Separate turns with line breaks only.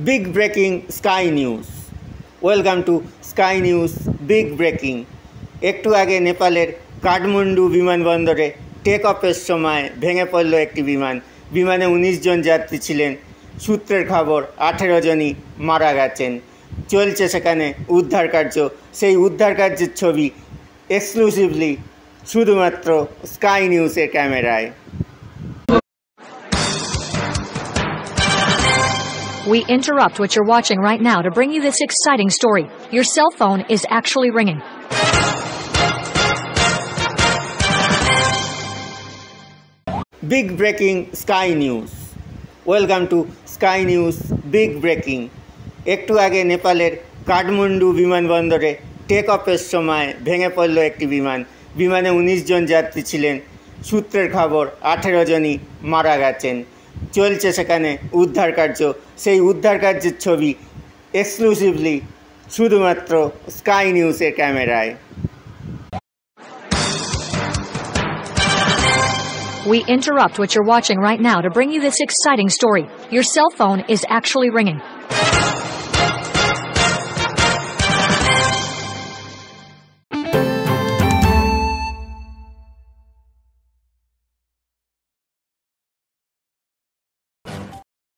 Big breaking Sky News. Welcome to sky news big breaking. একটু আগে নেপালের কাঠমান্ডু বিমানবন্দরে টেক অফের সময় ভেঙে পড়ল একটি বিমানে 19 জন যাত্রী ছিলেন। সূত্রের খবর 18 জনই মারা গেছেন। চলছে সেখানে উদ্ধার কার্য। সেই উদ্ধার কার্যের ছবি এক্সক্লুসিভলি শুধুমাত্র স্কাই নিউজের ক্যামেরায়।
We interrupt what you're watching right now to bring you this exciting story. Your cell phone is actually ringing.
Big breaking Sky News. Welcome to Sky News Big Breaking. একটু আগে নেপালের কাঠমান্ডু বিমানবন্দরে take অফের সময় ভেঙে পড়ল একটি বিমানে 19 জন যাত্রী ছিলেন। সূত্রের খবর 18 জনই মারা গেছেন। চলছে সেখানে উদ্ধার কার্য। সেই উদ্ধার কার্যের ছবি এক্সক্লুসিভলি শুধুমাত্র স্কাই নিউজের ক্যামেরায়।
We interrupt what you're watching right now to bring you this exciting story. Your cell phone is actually ringing.